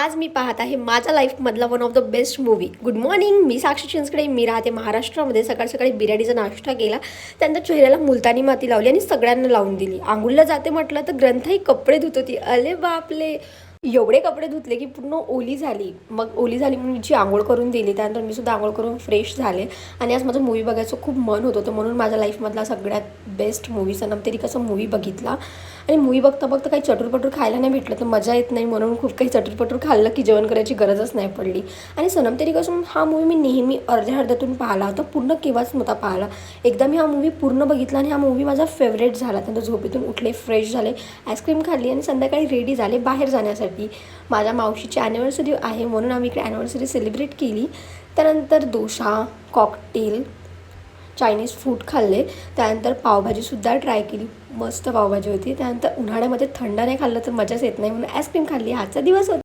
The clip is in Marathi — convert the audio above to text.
आज मी पाहत आहे माझ्या लाईफमधला one of the best movie. Good morning, मी साक्षी चिंचकडे. मी राहते महाराष्ट्रामध्ये. सकाळ सकाळी बिर्याणीचा नाश्ता केला, त्यानंतर चेहऱ्याला मुलतानी माती लावली आणि सगळ्यांना लावून दिली. आंघोळीला जाते म्हटलं तर ग्रंथही कपडे धुत होती. अरे बापले, एवढे कपडे धुतले की पूर्ण ओली झाली. मग ओली झाली म्हणून मी आंघोळ करून दिली. त्यानंतर मी सुद्धा आंघोळ करून फ्रेश झाले आणि आज माझं मूवी बघायचं खूप मन होत होतं, म्हणून माझ्या लाईफमधला सगळ्यात बेस्ट मूवी सनम तेरी कसम मूवी बघितला. आणि मूवी बघता बघता काही चटूरपटूर खायला नाही भेटलं तर मजा येत नाही, म्हणून खूप काही चटूरपटूर खाल्लं की जेवण करायची गरजच नाही पडली. आणि सनम तेरी कसम हा मूवी मी नेहमी अर्ध्यातून पाहिला होता, पूर्ण केव्हाच नव्हता पाहिला. एकदा मी हा मूवी पूर्ण बघितला आणि हा मूवी माझा फेवरेट झाला. त्यानंतर झोपेतून उठले, फ्रेश झाले, आईस्क्रीम खाल्ली आणि संध्याकाळी रेडी झाले बाहेर जाण्यासाठी. माझ्या मावशीची ॲनिव्हर्सरी आहे म्हणून आम्ही इकडे ॲनिव्हर्सरी सेलिब्रेट केली. त्यानंतर डोसा, कॉकटेल, चायनीज फूड खाल्ले. त्यानंतर पावभाजीसुद्धा ट्राय केली, मस्त पावभाजी होती. त्यानंतर उन्हाळ्यामध्ये थंड नाही खाल्लं तर मजाच येत नाही, म्हणून आईस्क्रीम खाल्ली. आजचा दिवस होता.